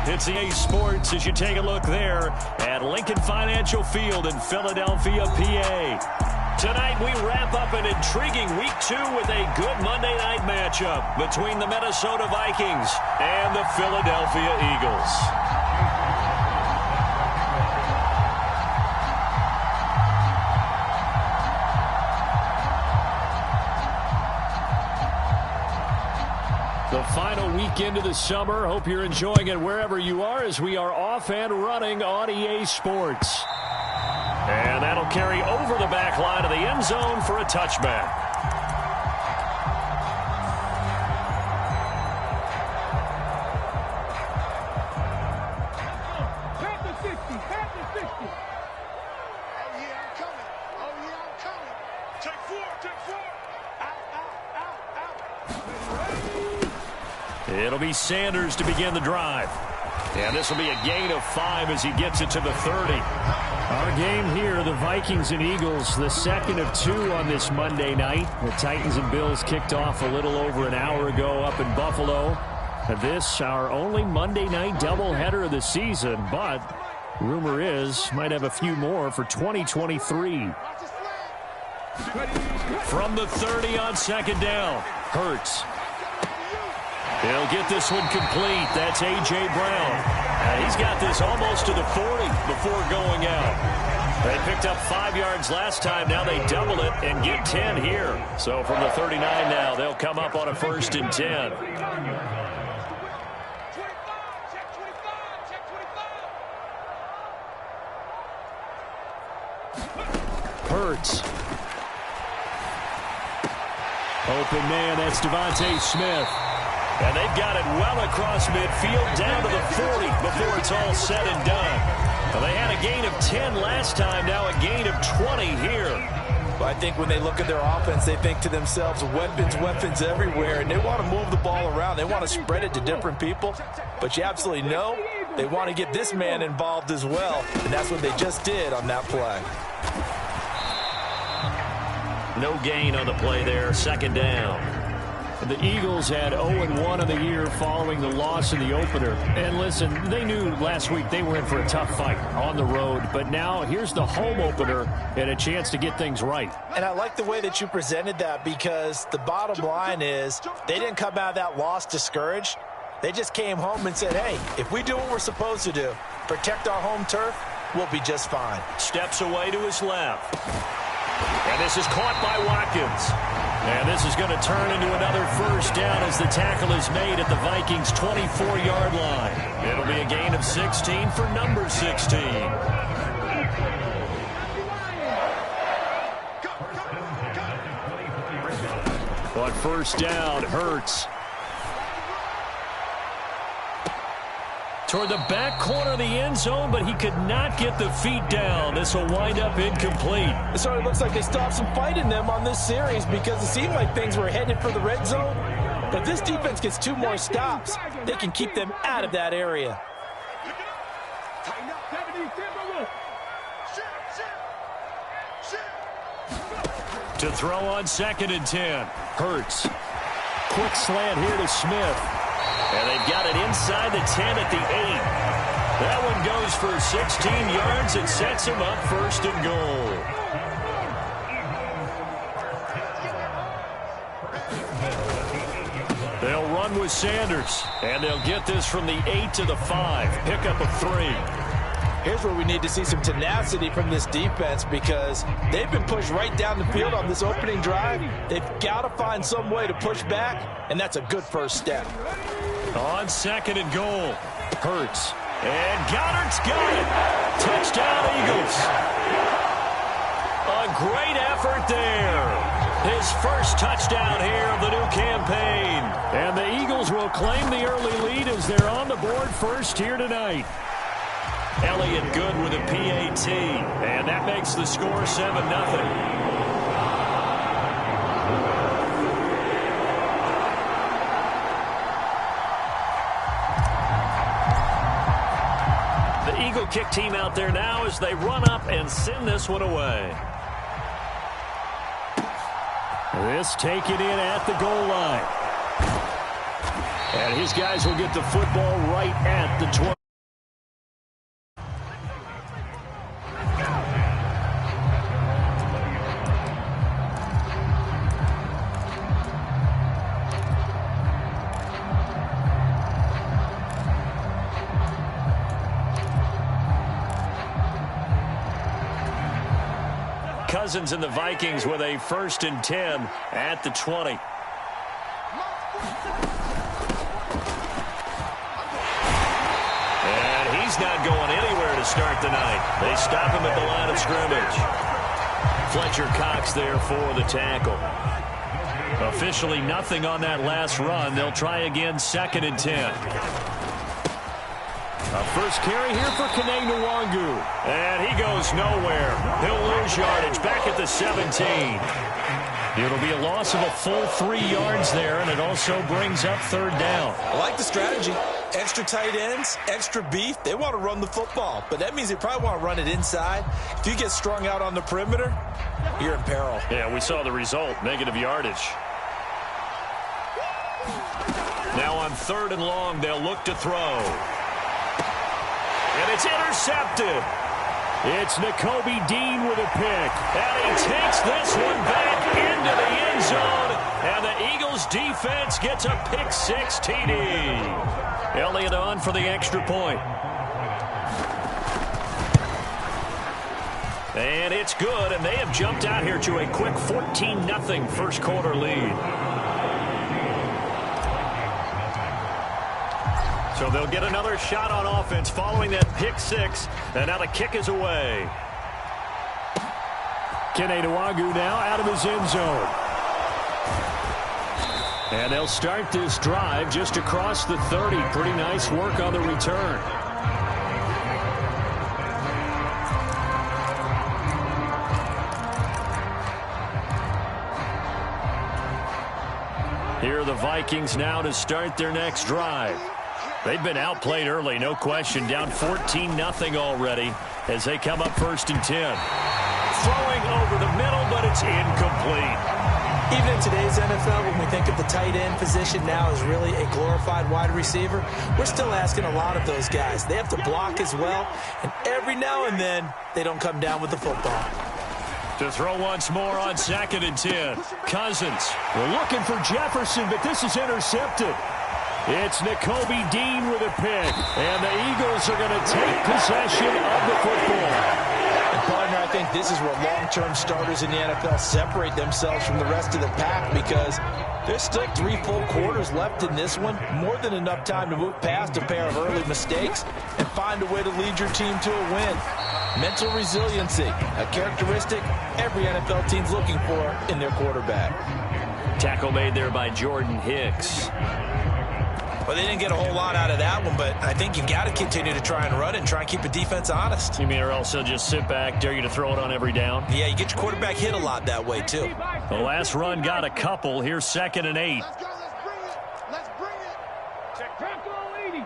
It's EA Sports as you take a look there at Lincoln Financial Field in Philadelphia, PA. Tonight we wrap up an intriguing Week 2 with a good Monday night matchup between the Minnesota Vikings and the Philadelphia Eagles. The final weekend of the summer. Hope you're enjoying it wherever you are as we are off and running on EA Sports. And that'll carry over the back line of the end zone for a touchback. It'll be Sanders to begin the drive. And this will be a gain of 5 as he gets it to the 30. Our game here, the Vikings and Eagles, the second of 2 on this Monday night. The Titans and Bills kicked off a little over an hour ago up in Buffalo. This, our only Monday night doubleheader of the season, but rumor is might have a few more for 2023. From the 30 on second down, Hurts. He'll get this one complete. That's A.J. Brown. He's got this almost to the 40 before going out. They picked up 5 yards last time. Now they double it and get 10 here. So from the 39 now, they'll come up on a 1st and 10. Hurts. Open man, that's Devontae Smith. And they've got it well across midfield down to the 40 before it's all said and done. Well, they had a gain of 10 last time, now a gain of 20 here. Well, I think when they look at their offense, they think to themselves, weapons, weapons everywhere, and they want to move the ball around. They want to spread it to different people, but you absolutely know they want to get this man involved as well, and that's what they just did on that play. No gain on the play there, 2nd down. The Eagles had 0-1 of the year following the loss in the opener. And listen, they knew last week they were in for a tough fight on the road. But now here's the home opener and a chance to get things right. And I like the way that you presented that because the bottom line is they didn't come out of that loss discouraged. They just came home and said, hey, if we do what we're supposed to do, protect our home turf, we'll be just fine. Steps away to his left. And this is caught by Watkins. And this is going to turn into another 1st down as the tackle is made at the Vikings' 24-yard line. It'll be a gain of 16 for number 16. On 1st down, Hurts. Toward the back corner of the end zone, but he could not get the feet down. This will wind up incomplete. It sort of looks like they stopped some fight in them on this series because it seemed like things were headed for the red zone. But this defense gets 2 more stops. They can keep them out of that area. To throw on 2nd and 10. Hurts. Quick slant here to Smith. And they've got it inside the 10 at the 8. That one goes for 16 yards and sets him up 1st and goal. They'll run with Sanders. And they'll get this from the 8 to the 5. Pickup of 3. Here's where we need to see some tenacity from this defense because they've been pushed right down the field on this opening drive. They've got to find some way to push back, and that's a good 1st step. On 2nd and goal, Hurts. And Goddard's got it. Touchdown, Eagles. A great effort there. His 1st touchdown here of the new campaign. And the Eagles will claim the early lead as they're on the board 1st here tonight. Elliott good with a PAT. And that makes the score 7-0. Eagle kick team out there now as they run up and send this one away. This taken in at the goal line. And his guys will get the football right at the 20. Cousins and the Vikings with a 1st and 10 at the 20. And he's not going anywhere to start the night. They stop him at the line of scrimmage. Fletcher Cox there for the tackle. Officially nothing on that last run. They'll try again, 2nd and 10. A first carry here for Kene Nwangu. And he goes nowhere. He'll lose yardage back at the 17. It'll be a loss of a full 3 yards there, and it also brings up 3rd down. I like the strategy. Extra tight ends, extra beef. They want to run the football, but that means they probably want to run it inside. If you get strung out on the perimeter, you're in peril. Yeah, we saw the result, negative yardage. Now on 3rd and long, they'll look to throw. And it's intercepted. It's Nakobe Dean with a pick. And he takes this one back into the end zone. And the Eagles defense gets a pick-6 TD. Elliott on for the extra point. And it's good, and they have jumped out here to a quick 14-0 first quarter lead. So they'll get another shot on offense following that pick-6, and now the kick is away. Kene Nwangu now out of his end zone. And they'll start this drive just across the 30. Pretty nice work on the return. Here are the Vikings now to start their next drive. They've been outplayed early, no question. Down 14-0 already as they come up 1st and 10. Throwing over the middle, but it's incomplete. Even in today's NFL, when we think of the tight end position now as really a glorified wide receiver, we're still asking a lot of those guys. They have to block as well, and every now and then, they don't come down with the football. To throw once more on 2nd and 10. Cousins. We're looking for Jefferson, but this is intercepted. It's Nakobe Dean with a pick, and the Eagles are going to take possession of the football. And partner, I think this is where long-term starters in the NFL separate themselves from the rest of the pack, because there's still 3 full quarters left in this one. More than enough time to move past a pair of early mistakes and find a way to lead your team to a win. Mental resiliency, a characteristic every NFL team's looking for in their quarterback. Tackle made there by Jordan Hicks. Well, they didn't get a whole lot out of that one, but I think you've got to continue to try and run it and try and keep the defense honest. You mean or else they'll just sit back, dare you to throw it on every down? Yeah, you get your quarterback hit a lot that way, too. The last run got a couple. Here's 2nd and 8. Let's go, let's bring it. Check tackle 80.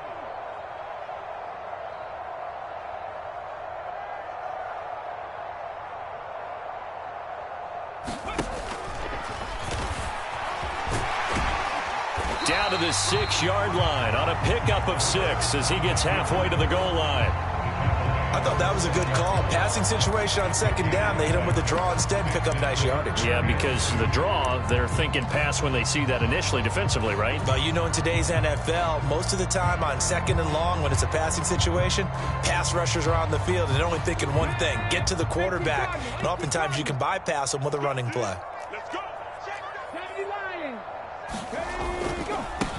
Down to the 6-yard line on a pickup of 6 as he gets halfway to the goal line. I thought that was a good call. Passing situation on 2nd down. They hit him with the draw instead, pick up nice yardage. Yeah, because the draw, they're thinking pass when they see that initially defensively, right? But you know, in today's NFL, most of the time on 2nd and long, when it's a passing situation, pass rushers are on the field and they're only thinking one thing, get to the quarterback. And oftentimes you can bypass them with a running play. Let's go.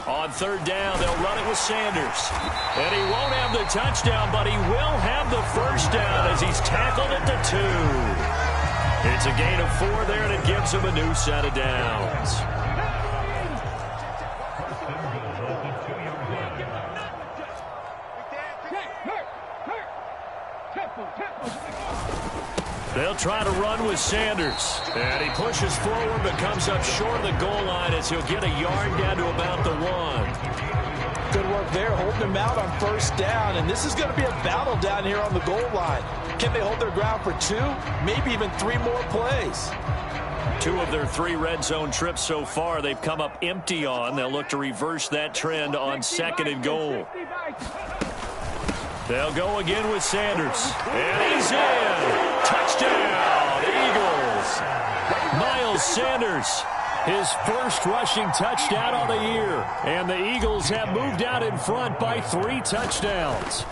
On 3rd down, they'll run it with Sanders. And he won't have the touchdown, but he will have the 1st down as he's tackled at the 2. It's a gain of 4 there, and it gives him a new set of downs. They'll try to run with Sanders. And he pushes forward but comes up short of the goal line as he'll get a yard down to about the 1. Good work there, holding him out on 1st down. And this is going to be a battle down here on the goal line. Can they hold their ground for 2, maybe even 3 more plays? 2 of their 3 red zone trips so far, they've come up empty on. They'll look to reverse that trend on 2nd and goal. They'll go again with Sanders. And he's in. Touchdown, Eagles. Miles Sanders, his first rushing touchdown on the year. And the Eagles have moved out in front by 3 touchdowns.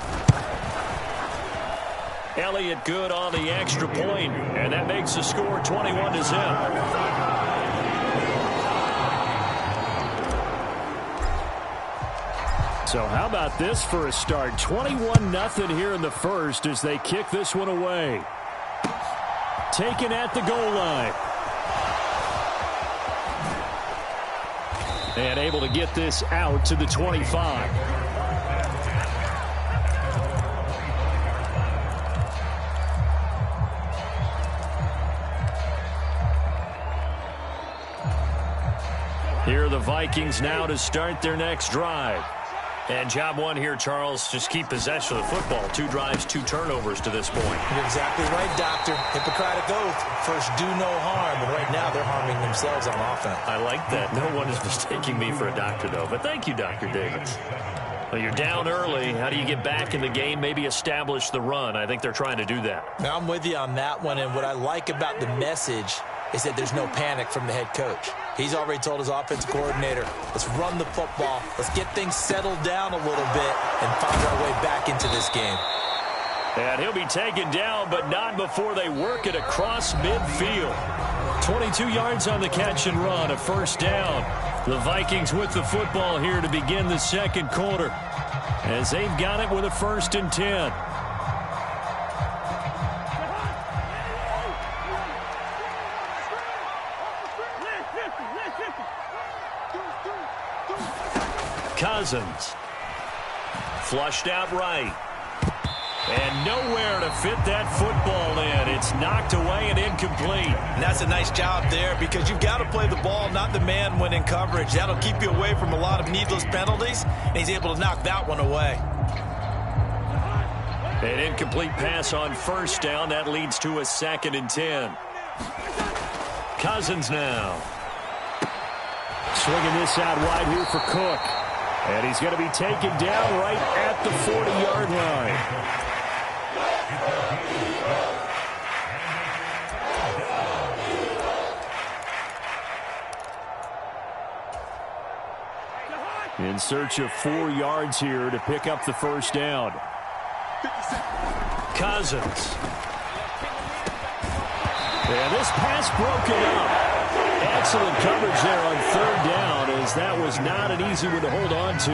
Elliott good on the extra point, and that makes the score 21-0. So how about this for a start? 21-0 here in the first as they kick this one away. Taken at the goal line. And able to get this out to the 25. Here are the Vikings now to start their next drive. And job one here, Charles, just keep possession of the football. 2 drives, 2 turnovers to this point. You're exactly right, Doctor. Hippocratic oath. First, do no harm. And right now, they're harming themselves on offense. I like that. No one is mistaking me for a doctor, though. But thank you, Dr. Davis. Well, you're down early. How do you get back in the game, maybe establish the run? I think they're trying to do that. Now, I'm with you on that one. And what I like about the message is that there's no panic from the head coach. He's already told his offensive coordinator, let's run the football, let's get things settled down a little bit and find our way back into this game. And he'll be taken down, but not before they work it across midfield. 22 yards on the catch and run, a first down. The Vikings with the football here to begin the second quarter, as they've got it with a 1st and 10. Cousins. Flushed out right. And nowhere to fit that football in. It's knocked away and incomplete. And that's a nice job there because you've got to play the ball, not the man when in coverage. That'll keep you away from a lot of needless penalties, and he's able to knock that one away. An incomplete pass on first down. That leads to a 2nd and 10. Cousins now. Swinging this out wide here for Cook. And he's going to be taken down right at the 40-yard line. In search of 4 yards here to pick up the first down. Cousins. And this pass broken up. Excellent coverage there on 3rd down, as that was not an easy one to hold on to.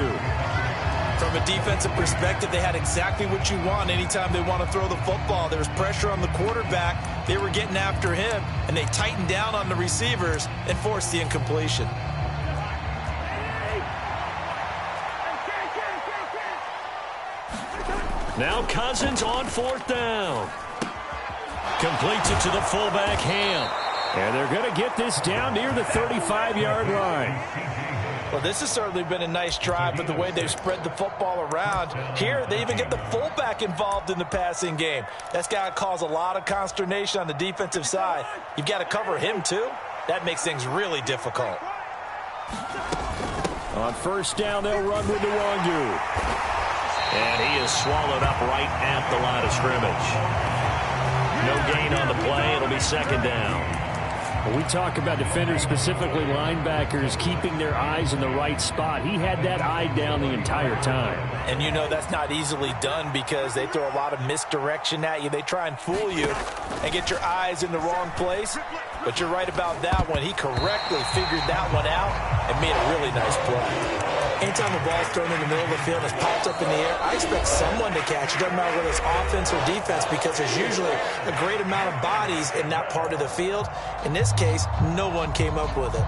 From a defensive perspective, they had exactly what you want anytime they want to throw the football. There was pressure on the quarterback. They were getting after him, and they tightened down on the receivers and forced the incompletion. Now Cousins on 4th down. Completes it to the fullback, Ham. And they're going to get this down near the 35-yard line. Well, this has certainly been a nice drive with the way they've spread the football around. Here, they even get the fullback involved in the passing game. That's got to cause a lot of consternation on the defensive side. You've got to cover him, too. That makes things really difficult. On first down, they'll run with Nwangu. And he is swallowed up right at the line of scrimmage. No gain on the play. It'll be 2nd down. When we talk about defenders, specifically linebackers, keeping their eyes in the right spot, he had that eye down the entire time. And you know that's not easily done because they throw a lot of misdirection at you. They try and fool you and get your eyes in the wrong place. But you're right about that one. He correctly figured that one out and made a really nice play. Anytime a ball's thrown in the middle of the field and it's popped up in the air, I expect someone to catch it. Doesn't matter whether it's offense or defense because there's usually a great amount of bodies in that part of the field. In this case, no one came up with it.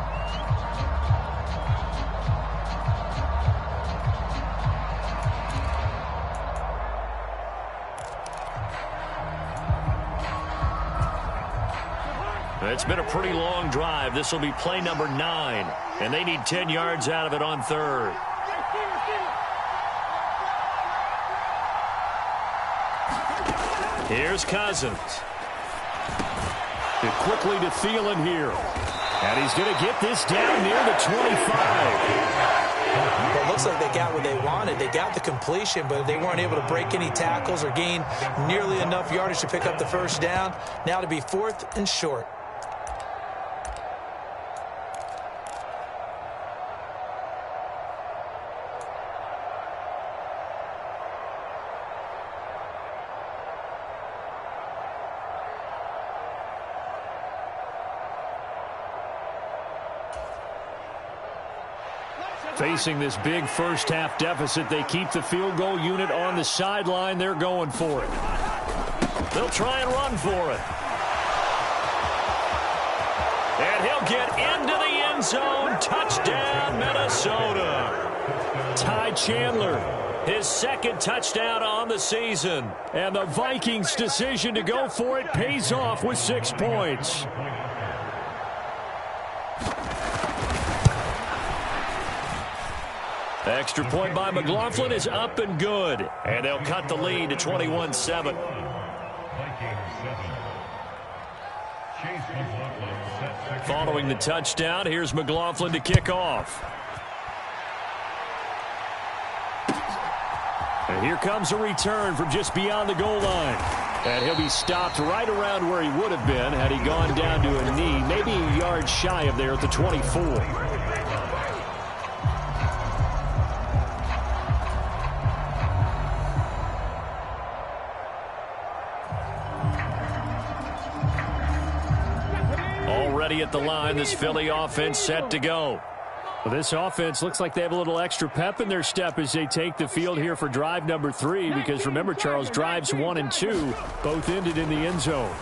It's been a pretty long drive. This will be play number 9, and they need 10 yards out of it on 3rd. Here's Cousins. And quickly to Thielen here. And he's going to get this down near the 25. Well, it looks like they got what they wanted. They got the completion, but they weren't able to break any tackles or gain nearly enough yardage to pick up the first down. Now to be 4th and short. Facing this big first-half deficit, they keep the field goal unit on the sideline. They're going for it. They'll try and run for it. And he'll get into the end zone. Touchdown, Minnesota. Ty Chandler, his 2nd touchdown on the season. And the Vikings' decision to go for it pays off with 6 points. Extra point by McLaughlin is up and good. And they'll cut the lead to 21-7. Following the touchdown, here's McLaughlin to kick off. And here comes a return from just beyond the goal line. And he'll be stopped right around where he would have been had he gone down to a knee, maybe a yard shy of there at the 24. At the line, this Philly offense set to go. Well, this offense looks like they have a little extra pep in their step as they take the field here for drive number 3, because remember, Charles, drives 1 and 2 both ended in the end zone.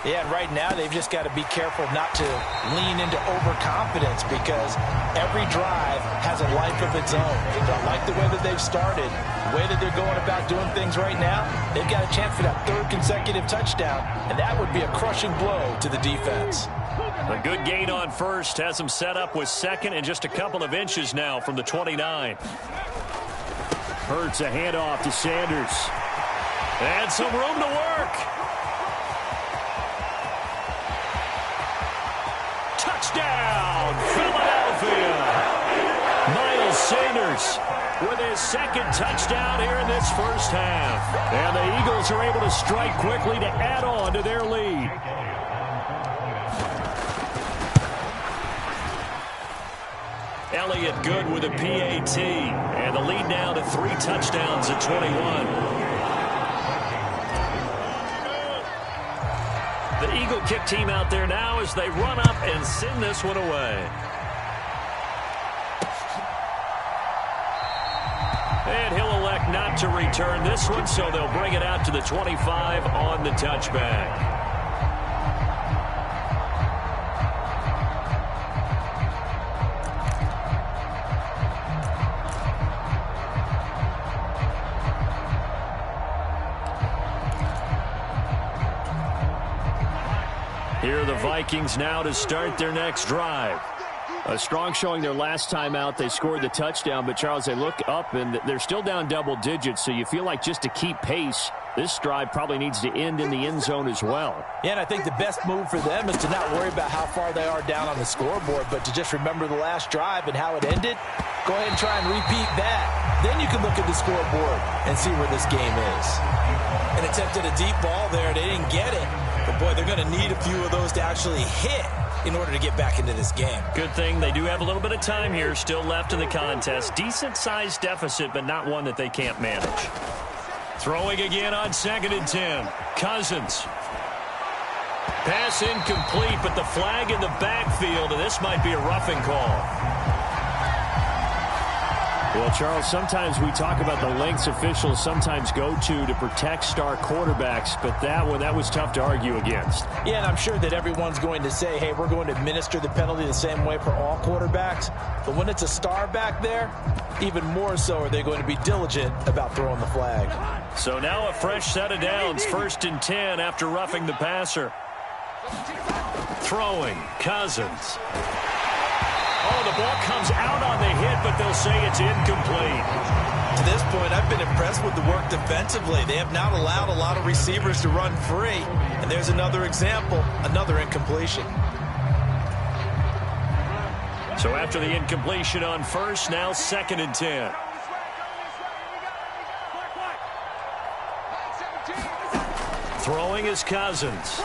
Yeah, and right now they've just got to be careful not to lean into overconfidence, because every drive has a life of its own. Don't like the way that they've started, the way that they're going about doing things right now. They've got a chance for that 3rd consecutive touchdown, and that would be a crushing blow to the defense. A good gain on first has them set up with 2nd and just a couple of inches now from the 29. Hurts a handoff to Sanders. And some room to work. Touchdown, Philadelphia. Miles Sanders with his 2nd touchdown here in this first half. And the Eagles are able to strike quickly to add on to their lead. Elliott good with a PAT. And the lead now to 3 touchdowns at 21. The Eagle kick team out there now as they run up and send this one away. And he'll elect not to return this one, so they'll bring it out to the 25 on the touchback. Here are the Vikings now to start their next drive. A strong showing their last time out. They scored the touchdown, but, Charles, they look up, and they're still down double digits, so you feel like just to keep pace, this drive probably needs to end in the end zone as well. Yeah, and I think the best move for them is to not worry about how far they are down on the scoreboard, but to just remember the last drive and how it ended. Go ahead and try and repeat that. Then you can look at the scoreboard and see where this game is. And attempted a deep ball there. They didn't get it. But, boy, they're going to need a few of those to actually hit in order to get back into this game. Good thing they do have a little bit of time here still left in the contest. Decent-sized deficit, but not one that they can't manage. Throwing again on 2nd and 10. Cousins. Pass incomplete, but the flag in the backfield, and this might be a roughing call. Well, Charles, sometimes we talk about the lengths officials sometimes go to protect star quarterbacks, but that was tough to argue against. Yeah, and I'm sure that everyone's going to say, hey, we're going to administer the penalty the same way for all quarterbacks. But when it's a star back there, even more so are they going to be diligent about throwing the flag. So now a fresh set of downs, 1st and 10 after roughing the passer. Throwing, Cousins. Oh, the ball comes out on the hit, but they'll say it's incomplete. To this point, I've been impressed with the work defensively. They have not allowed a lot of receivers to run free. And there's another example, another incompletion. So after the incompletion on first, now 2nd and 10. Throwing is Cousins.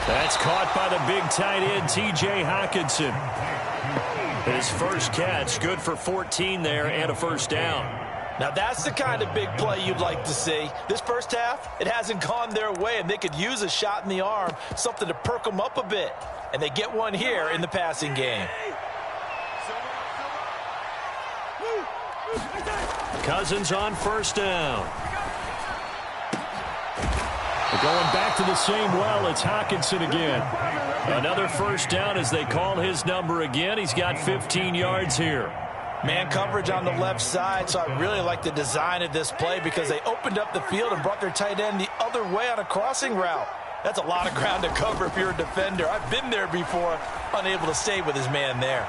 That's caught by the big tight end, T.J. Hockenson. His first catch, good for 14 there and a first down. Now that's the kind of big play you'd like to see. This first half, it hasn't gone their way, and they could use a shot in the arm, something to perk them up a bit. And they get one here in the passing game. Cousins on first down. Going back to the same well, it's Hockenson again. Another first down as they call his number again. He's got 15 yards here. Man coverage on the left side, so I really like the design of this play because they opened up the field and brought their tight end the other way on a crossing route. That's a lot of ground to cover if you're a defender. I've been there before, unable to stay with his man there.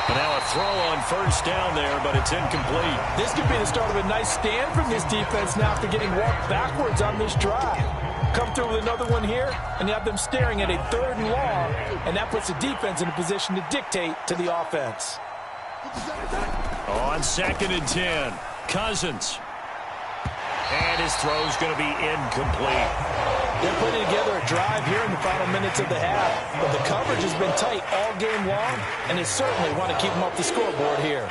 And now a throw on first down there, but it's incomplete. This could be the start of a nice stand from this defense now after getting walked backwards on this drive. Come through with another one here, and you have them staring at a 3rd and long, and that puts the defense in a position to dictate to the offense. On 2nd and 10, Cousins. And his throw's going to be incomplete. They're putting together a drive here in the final minutes of the half, but the coverage has been tight all game long, and they certainly want to keep them off the scoreboard here.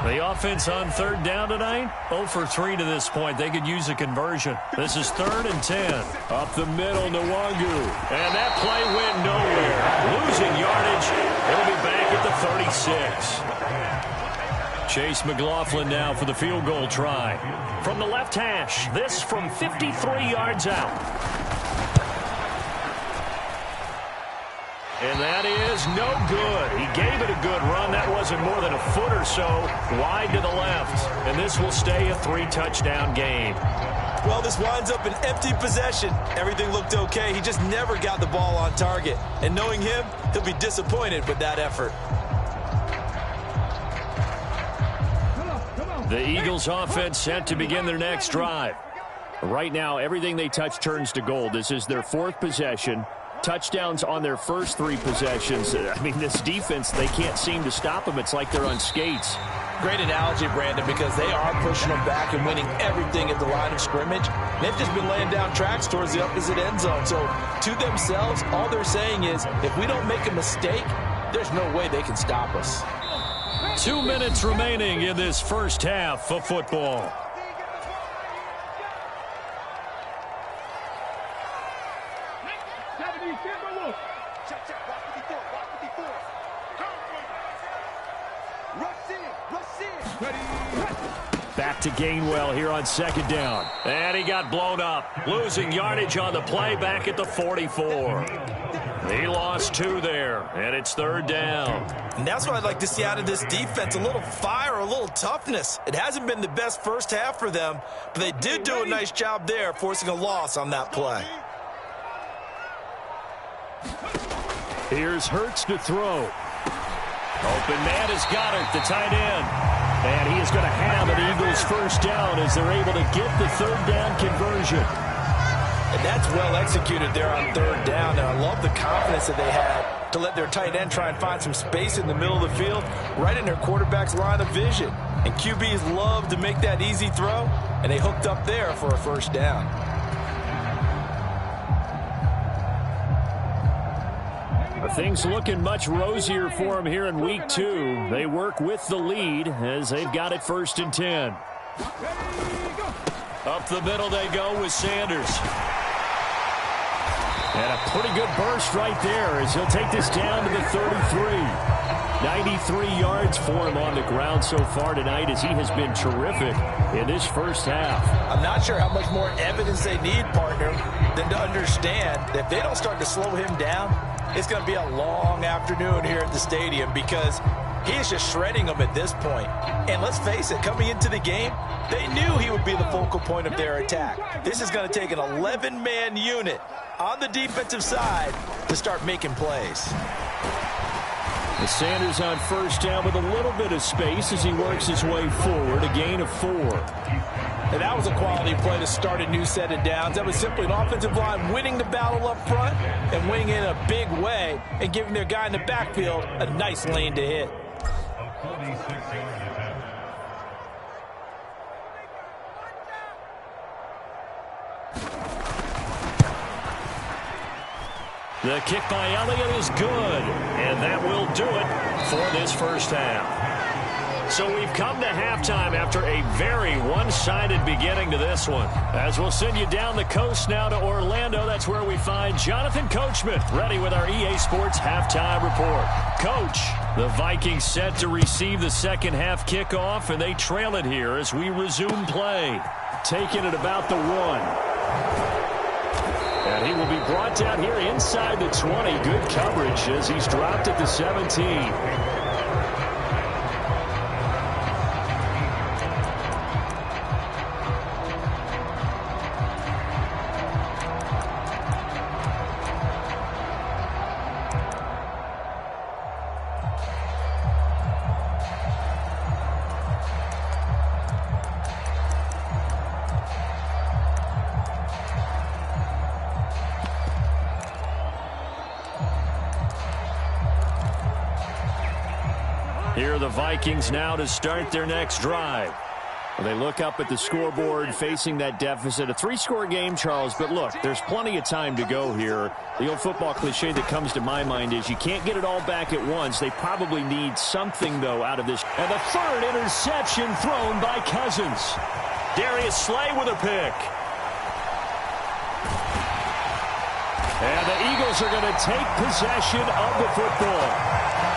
The offense on 3rd down tonight, 0 for 3 to this point. They could use a conversion. This is 3rd and 10. Up the middle, Nwangu. And that play went nowhere. Losing yardage. It'll be back at the 36. Chase McLaughlin now for the field goal try. From the left hash, this from 53 yards out. And that is no good. He gave it a good run. That wasn't more than a foot or so wide to the left. And this will stay a 3-touchdown game. Well, this winds up an empty possession. Everything looked okay. He just never got the ball on target. And knowing him, he'll be disappointed with that effort. The Eagles offense set to begin their next drive. Right now, everything they touch turns to gold. This is their 4th possession. Touchdowns on their first 3 possessions. I mean, this defense, they can't seem to stop them. It's like they're on skates. Great analogy, Brandon, because they are pushing them back and winning everything at the line of scrimmage. They've just been laying down tracks towards the opposite end zone. So, to themselves, all they're saying is, if we don't make a mistake, there's no way they can stop us. 2 minutes remaining in this first half of football. Back to Gainwell here on 2nd down. And he got blown up. Losing yardage on the play back at the 44. He lost 2 there, and it's 3rd down. And that's what I'd like to see out of this defense, a little fire, a little toughness. It hasn't been the best first half for them, but they did do a nice job there, forcing a loss on that play. Here's Hurts to throw. Open man has got it, the tight end. And he is going to have an Eagles first down as they're able to get the 3rd down conversion. And that's well executed there on 3rd down. And I love the confidence that they had to let their tight end try and find some space in the middle of the field, right in their quarterback's line of vision. And QBs love to make that easy throw, and they hooked up there for a first down. Things looking much rosier for them here in week 2. They work with the lead as they've got it 1st and 10. Up the middle they go with Sanders. And a pretty good burst right there as he'll take this down to the 33. 93 yards for him on the ground so far tonight as he has been terrific in this first half. I'm not sure how much more evidence they need, partner, than to understand that if they don't start to slow him down, it's going to be a long afternoon here at the stadium because He is just shredding them at this point. And let's face it, coming into the game, they knew he would be the focal point of their attack. This is going to take an 11-man unit on the defensive side to start making plays. The Sanders on first down with a little bit of space as he works his way forward, a gain of 4. And that was a quality play to start a new set of downs. That was simply an offensive line winning the battle up front and winning in a big way and giving their guy in the backfield a nice lane to hit. The kick by Elliott is good, and that will do it for this first half. So we've come to halftime after a very one-sided beginning to this one. As we'll send you down the coast now to Orlando, that's where we find Jonathan Coachman ready with our EA Sports halftime report. Coach, the Vikings set to receive the second half kickoff, and they trail it here as we resume play. Taking it about the 1. And he will be brought down here inside the 20. Good coverage as he's dropped at the 17. Here are the Vikings now to start their next drive. They look up at the scoreboard facing that deficit. A 3-score game, Charles, but look, there's plenty of time to go here. The old football cliche that comes to my mind is you can't get it all back at once. They probably need something, though, out of this. And the third interception thrown by Cousins. Darius Slay with a pick. And the Eagles are going to take possession of the football.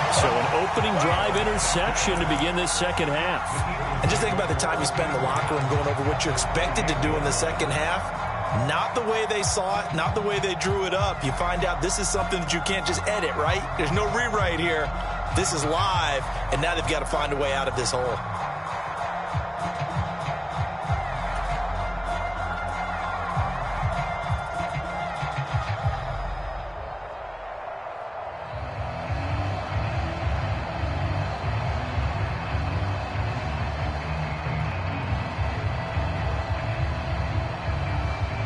So an opening drive interception to begin this second half. And just think about the time you spend in the locker room going over what you're expected to do in the second half. Not the way they saw it, not the way they drew it up. You find out this is something that you can't just edit, right? There's no rewrite here. This is live, and now they've got to find a way out of this hole.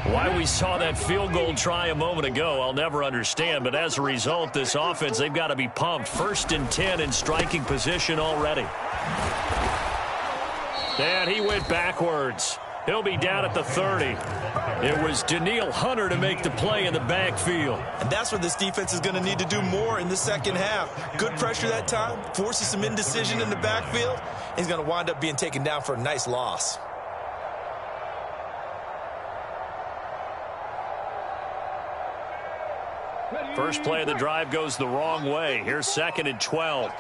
Why we saw that field goal try a moment ago, I'll never understand. But as a result, this offense, they've got to be pumped. 1st and 10 in striking position already. And he went backwards. He'll be down at the 30. It was Danielle Hunter to make the play in the backfield. And that's what this defense is going to need to do more in the second half. Good pressure that time, forces some indecision in the backfield. He's going to wind up being taken down for a nice loss. First play of the drive goes the wrong way. Here's 2nd and 12.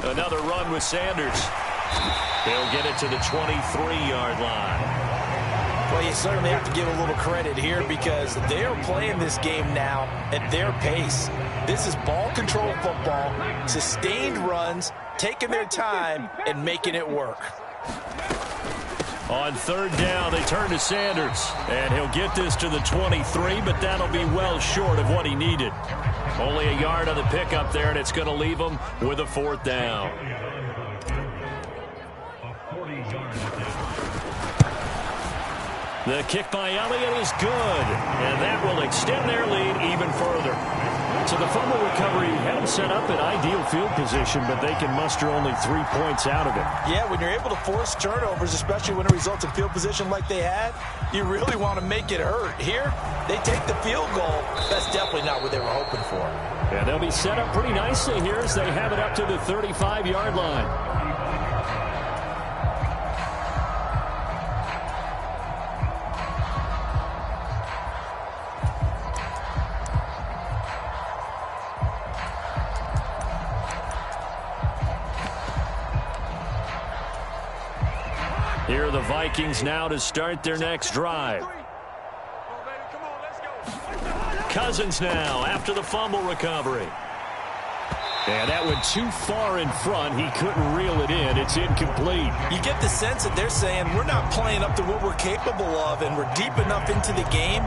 Another run with Sanders. They'll get it to the 23-yard line. Well, you certainly have to give a little credit here because they are playing this game now at their pace. This is ball control football, sustained runs, taking their time and making it work. On 3rd down, they turn to Sanders, and he'll get this to the 23, but that'll be well short of what he needed. Only a yard on the pickup there, and it's going to leave him with a 4th down. The kick by Elliott is good, and that will extend their lead even further. So the fumble recovery had them set up in ideal field position, but they can muster only 3 points out of it. Yeah, when you're able to force turnovers, especially when it results in field position like they had, you really want to make it hurt. Here, they take the field goal. That's definitely not what they were hoping for. Yeah, they'll be set up pretty nicely here as they have it up to the 35-yard line. Here are the Vikings now to start their next drive. Cousins now after the fumble recovery. And that went too far in front. He couldn't reel it in. It's incomplete. You get the sense that they're saying we're not playing up to what we're capable of, and we're deep enough into the game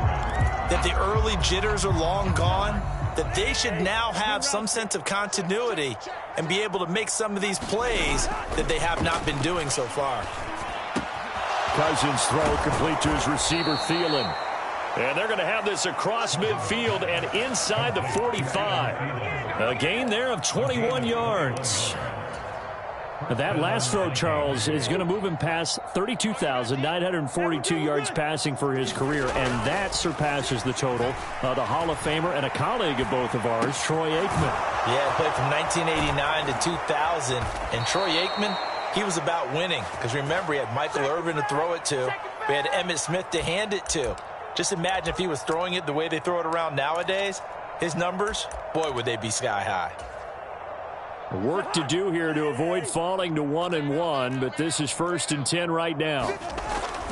that the early jitters are long gone, that they should now have some sense of continuity and be able to make some of these plays that they have not been doing so far. Cousins' throw complete to his receiver, Thielen. And they're going to have this across midfield and inside the 45. A gain there of 21 yards. That last throw, Charles, is going to move him past 32,942 yards passing for his career, and that surpasses the total of the Hall of Famer and a colleague of both of ours, Troy Aikman. Yeah, he played from 1989 to 2000, and Troy Aikman, he was about winning. Because remember, he had Michael Irvin to throw it to. We had Emmitt Smith to hand it to. Just imagine if he was throwing it the way they throw it around nowadays. His numbers, boy, would they be sky high. Work to do here to avoid falling to 1-1, but this is 1st and 10 right now.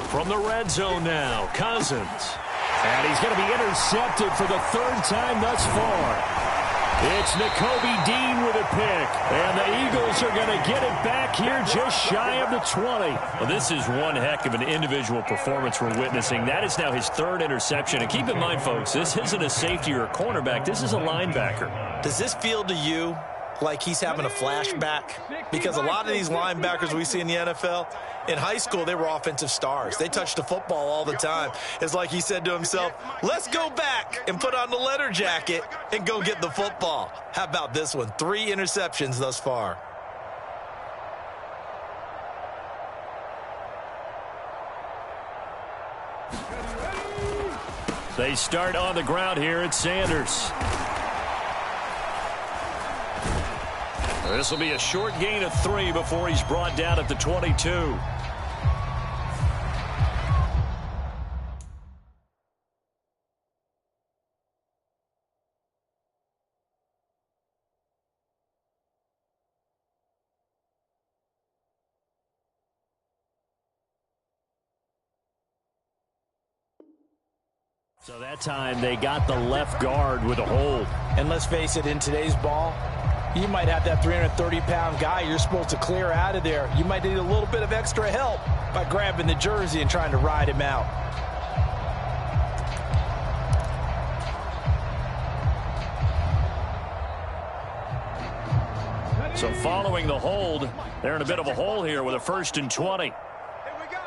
From the red zone now, Cousins. And he's going to be intercepted for the 3rd time thus far. It's Nakobe Dean with a pick, and the Eagles are going to get it back here just shy of the 20. Well, this is one heck of an individual performance we're witnessing. That is now his 3rd interception. And keep in mind, folks, this isn't a safety or a cornerback. This is a linebacker. Does this feel to you like he's having a flashback? Because a lot of these linebackers we see in the NFL, in high school, they were offensive stars. They touched the football all the time. It's like he said to himself, let's go back and put on the leather jacket and go get the football. How about this one? 3 interceptions thus far. They start on the ground here at Sanders. This will be a short gain of 3 before he's brought down at the 22. So that time they got the left guard with a hold. And let's face it, in today's ball, you might have that 330-pound guy you're supposed to clear out of there. You might need a little bit of extra help by grabbing the jersey and trying to ride him out. So following the hold, they're in a bit of a hole here with a 1st and 20. Here we go.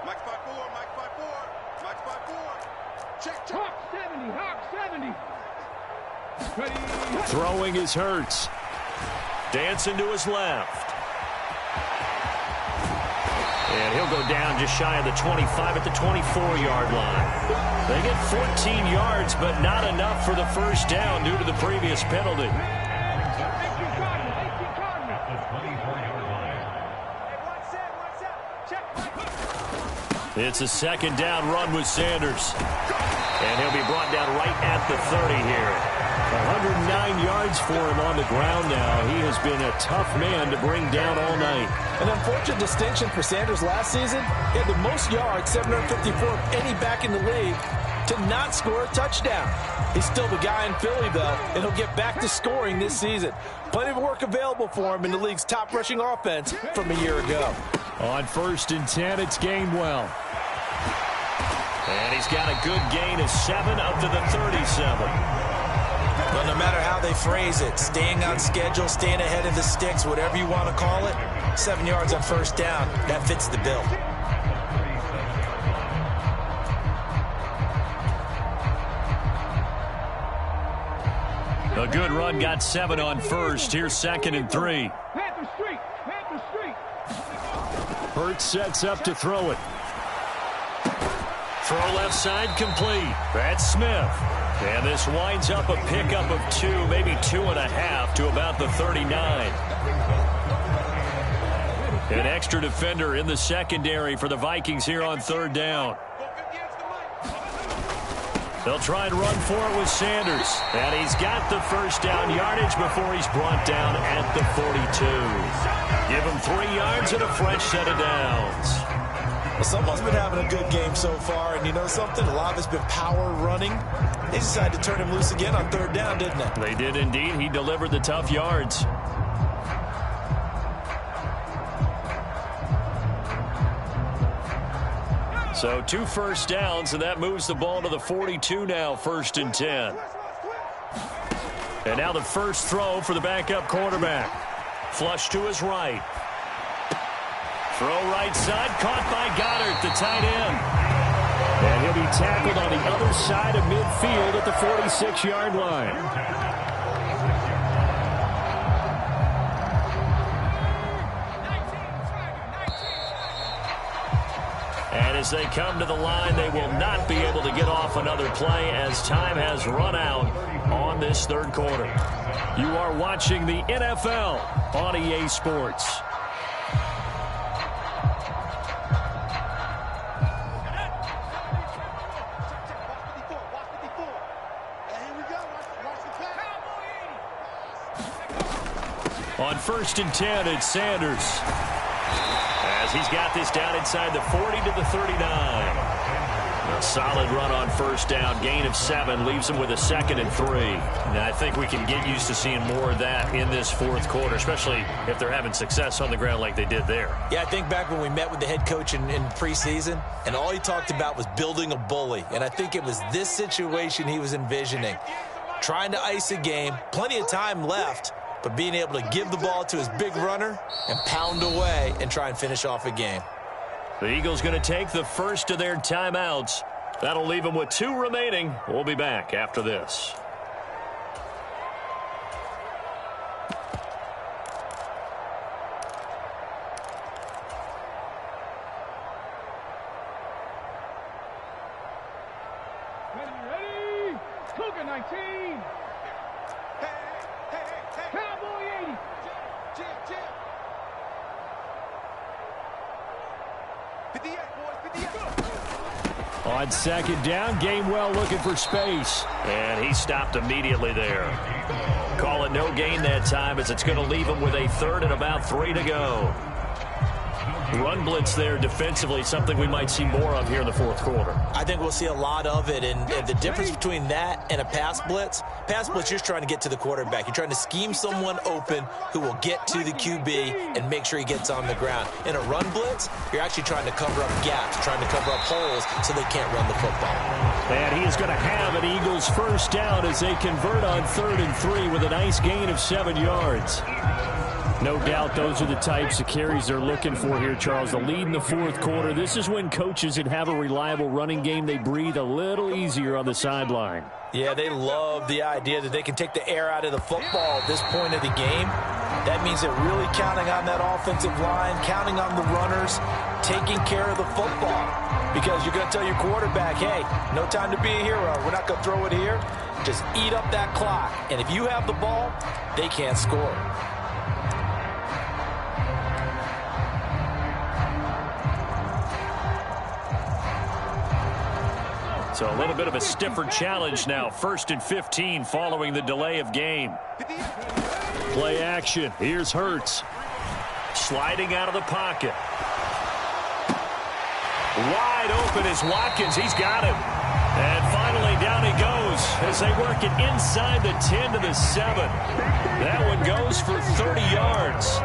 Max 5-4, Max 5-4, Max 5-4. Check. Hawk 70. Ready. Throwing is Hurts. Dancing to his left. And he'll go down just shy of the 25 at the 24-yard line. They get 14 yards, but not enough for the 1st down due to the previous penalty. It's a 2nd down run with Sanders. And he'll be brought down right at the 30 here. 109 yards for him on the ground now. He has been a tough man to bring down all night. An unfortunate distinction for Sanders last season. He had the most yards, 754 of any back in the league, to not score a touchdown. He's still the guy in Philly, though, and he'll get back to scoring this season. Plenty of work available for him in the league's top rushing offense from a year ago. On 1st and 10, it's Gainwell. And he's got a good gain of 7 up to the 37. Well, no matter how they phrase it, staying on schedule, staying ahead of the sticks, whatever you want to call it, 7 yards on 1st down, that fits the bill. A good run, got 7 on 1st. Here's 2nd and 3. Panther Street. Hurts sets up to throw it. Throw left side complete. That's Smith. And this winds up a pickup of 2, maybe 2.5 to about the 39. An extra defender in the secondary for the Vikings here on 3rd down. They'll try and run for it with Sanders. And he's got the 1st down yardage before he's brought down at the 42. Give him 3 yards and a fresh set of downs. Well, someone's been having a good game so far, and you know something? A lot of it's been power running. They decided to turn him loose again on third down, didn't they? They did indeed. He delivered the tough yards. So 2 first downs, and that moves the ball to the 42 now, 1st and 10. And now the first throw for the backup quarterback. Flush to his right. Throw right side, caught by Goddard, the tight end. And he'll be tackled on the other side of midfield at the 46-yard line. And as they come to the line, they will not be able to get off another play as time has run out on this third quarter. You are watching the NFL on EA Sports. On 1st and 10, it's Sanders. As he's got this down inside the 40 to the 39. A solid run on 1st down. Gain of 7 leaves him with a 2nd and 3. Now, I think we can get used to seeing more of that in this 4th quarter, especially if they're having success on the ground like they did there. Yeah, I think back when we met with the head coach in preseason, and all he talked about was building a bully. And I think it was this situation he was envisioning. Trying to ice a game, plenty of time left, but being able to give the ball to his big runner and pound away and try and finish off a game. The Eagles going to take the first of their timeouts. That'll leave them with 2 remaining. We'll be back after this. Ready? Cougar 19. Cowboy 80. Jim. 58, boys, 58. On 2nd down, Gainwell looking for space. And he stopped immediately there. Call it no gain that time as it's going to leave him with a 3rd and about 3 to go. Run blitz there defensively, something we might see more of here in the 4th quarter. I think we'll see a lot of it, and the difference between that and a pass blitz, you're just trying to get to the quarterback. You're trying to scheme someone open who will get to the QB and make sure he gets on the ground. In a run blitz, you're actually trying to cover up gaps, trying to cover up holes so they can't run the football. And he is going to have an Eagles 1st down as they convert on 3rd and 3 with a nice gain of 7 yards. No doubt those are the types of carries they're looking for here, Charles. The lead in the 4th quarter. This is when coaches that have a reliable running game, they breathe a little easier on the sideline. Yeah, they love the idea that they can take the air out of the football at this point of the game. That means they're really counting on that offensive line, counting on the runners, taking care of the football. Because you're going to tell your quarterback, hey, no time to be a hero. We're not going to throw it here. Just eat up that clock. And if you have the ball, they can't score. So a little bit of a stiffer challenge now. 1st and 15 following the delay of game. Play action. Here's Hurts. Sliding out of the pocket. Wide open is Watkins. He's got him. And finally down he goes as they work it inside the 10 to the 7. That one goes for 30 yards.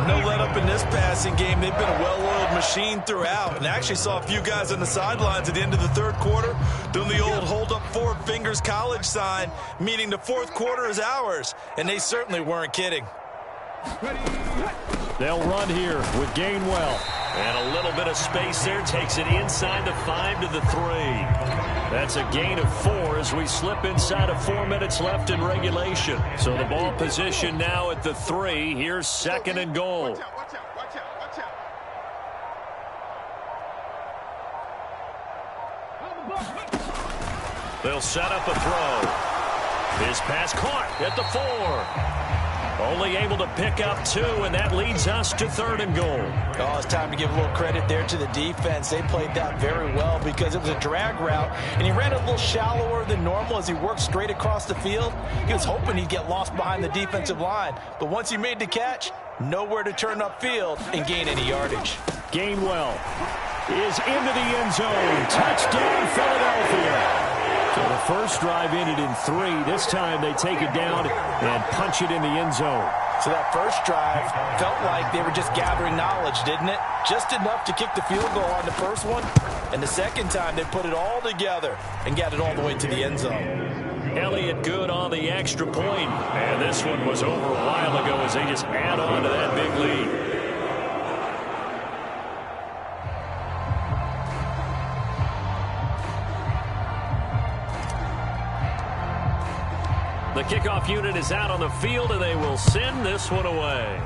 No let up in this passing game. They've been a well-oiled machine throughout. And I actually saw a few guys on the sidelines at the end of the 3rd quarter doing the old hold up 4 fingers college sign, meaning the 4th quarter is ours. And they certainly weren't kidding. They'll run here with Gainwell. And a little bit of space there takes it inside the 5 to the 3. That's a gain of 4 as we slip inside of 4 minutes left in regulation. So the ball position now at the 3. Here's 2nd and goal. Watch out. They'll set up a throw. His pass caught at the 4. Only able to pick up 2, and that leads us to 3rd and goal. Oh, it's time to give a little credit there to the defense. They played that very well because it was a drag route, and he ran it a little shallower than normal as he worked straight across the field. He was hoping he'd get lost behind the defensive line, but once he made the catch, nowhere to turn upfield and gain any yardage. Gainwell is into the end zone. Touchdown, Philadelphia. So the first drive ended in 3. This time they take it down and punch it in the end zone. So that first drive felt like they were just gathering knowledge, didn't it? Just enough to kick the field goal on the first one. And the second time they put it all together and got it all the way to the end zone. Elliott good on the extra point. And this one was over a while ago as they just add on to that big lead. The kickoff unit is out on the field, and they will send this one away.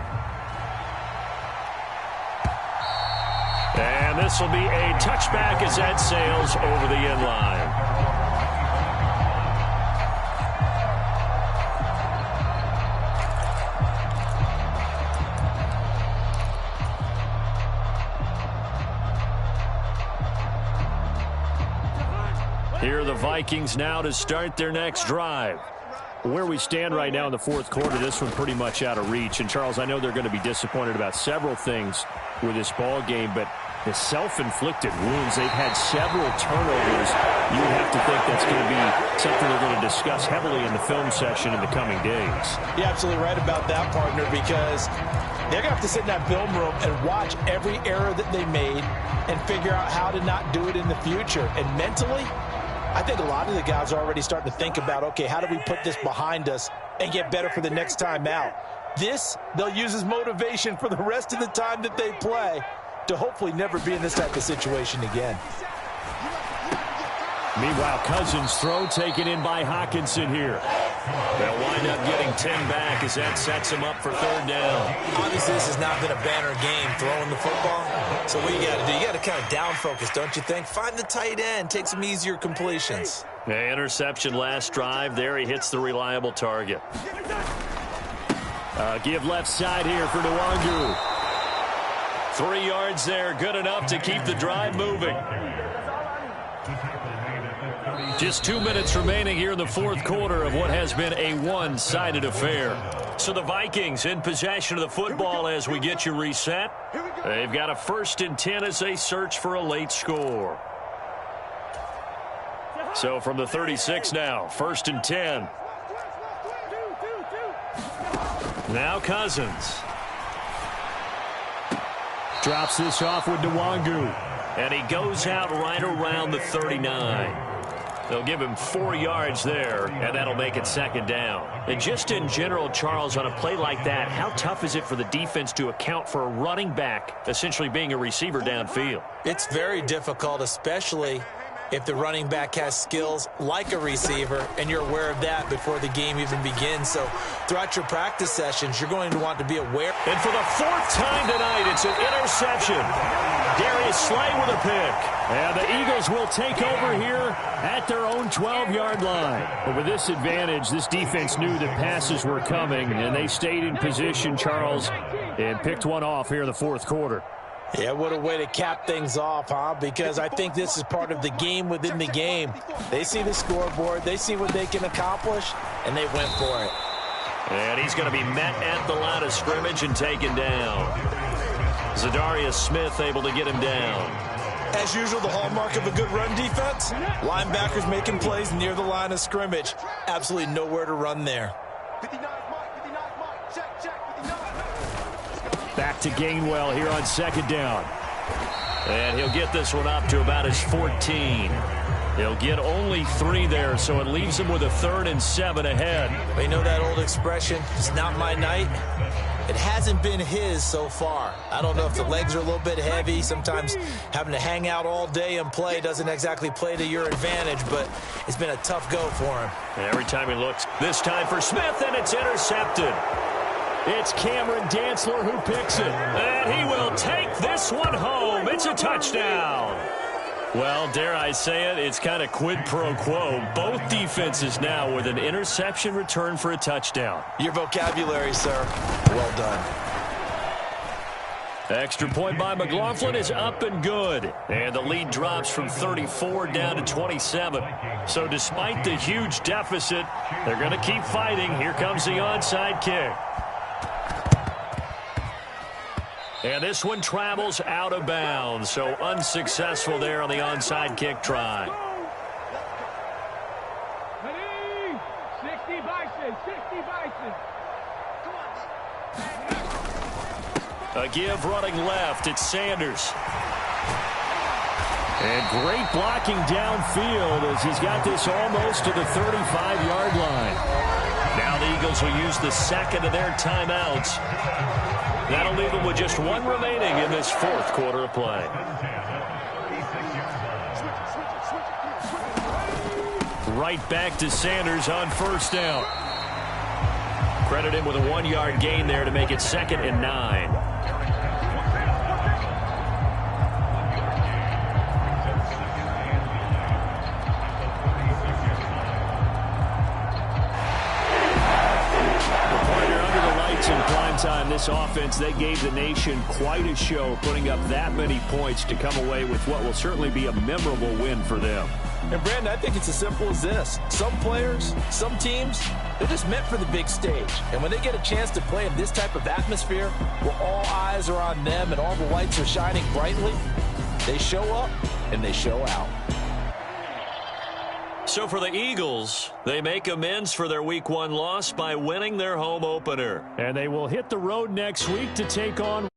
And this will be a touchback as that sails over the end line. Here are the Vikings now to start their next drive. Where we stand right now in the fourth quarter, this one pretty much out of reach. And, Charles, I know they're going to be disappointed about several things with this ball game, but the self-inflicted wounds, they've had several turnovers. You would have to think that's going to be something they're going to discuss heavily in the film session in the coming days. You're absolutely right about that, partner, because they're going to have to sit in that film room and watch every error that they made and figure out how to not do it in the future. And mentally, I think a lot of the guys are already starting to think about, okay, how do we put this behind us and get better for the next time out? This, they'll use as motivation for the rest of the time that they play to hopefully never be in this type of situation again. Meanwhile, Cousins' throw taken in by Hockenson here. They'll wind up getting 10 back as that sets him up for third down. Obviously, this has not been a banner game throwing the football. So what you got to do, you got to kind of down focus, don't you think? Find the tight end, take some easier completions. Interception last drive. There he hits the reliable target. Give left side here for Nwangu. 3 yards there, good enough to keep the drive moving. Just 2 minutes remaining here in the fourth quarter of what has been a one-sided affair. So the Vikings in possession of the football as we get you reset. They've got a 1st and 10 as they search for a late score. So from the 36 now, 1st and 10. Now Cousins. Drops this off with Nwangu. And he goes out right around the 39. They'll give him 4 yards there, and that'll make it 2nd down. And just in general, Charles, on a play like that, how tough is it for the defense to account for a running back essentially being a receiver downfield? It's very difficult, especially if the running back has skills like a receiver, and you're aware of that before the game even begins. So throughout your practice sessions, you're going to want to be aware. And for the 4th time tonight, it's an interception. Darius Slay with a pick. And the Eagles will take over here at their own 12-yard line. But with this advantage, this defense knew that passes were coming, and they stayed in position, Charles, and picked one off here in the fourth quarter. Yeah, what a way to cap things off, huh? Because I think this is part of the game within the game. They see the scoreboard, they see what they can accomplish, and they went for it. And he's going to be met at the line of scrimmage and taken down. Zadarius Smith able to get him down. As usual, the hallmark of a good run defense, linebackers making plays near the line of scrimmage. Absolutely nowhere to run there. Back to Gainwell here on 2nd down. And he'll get this one up to about his 14. He'll get only 3 there, so it leaves him with a 3rd and 7 ahead. Well, you know that old expression, it's not my night? It hasn't been his so far. I don't know if the legs are a little bit heavy. Sometimes having to hang out all day and play doesn't exactly play to your advantage, but it's been a tough go for him. Every time he looks, this time for Smith, and it's intercepted. It's Cameron Dantzler who picks it. And he will take this one home. It's a touchdown. Well, dare I say it, it's kind of quid pro quo. Both defenses now with an interception return for a touchdown. Your vocabulary, sir. Well done. Extra point by McLaughlin is up and good. And the lead drops from 34 down to 27. So despite the huge deficit, they're going to keep fighting. Here comes the onside kick. And this one travels out of bounds, so unsuccessful there on the onside kick try. Ready? 60 Bison, 60 Bison. A give running left. It's Sanders. And great blocking downfield as he's got this almost to the 35-yard line. Now the Eagles will use the second of their timeouts. That'll leave them with just one remaining in this fourth quarter of play. Right back to Sanders on first down. Credit him with a 1-yard gain there to make it 2nd and 9. Time this offense, they gave the nation quite a show, putting up that many points to come away with what will certainly be a memorable win for them. And Brandon, I think it's as simple as this. Some players, some teams, they're just meant for the big stage. And when they get a chance to play in this type of atmosphere, where all eyes are on them and all the lights are shining brightly, they show up and they show out. So for the Eagles, they make amends for their Week 1 loss by winning their home opener. And they will hit the road next week to take on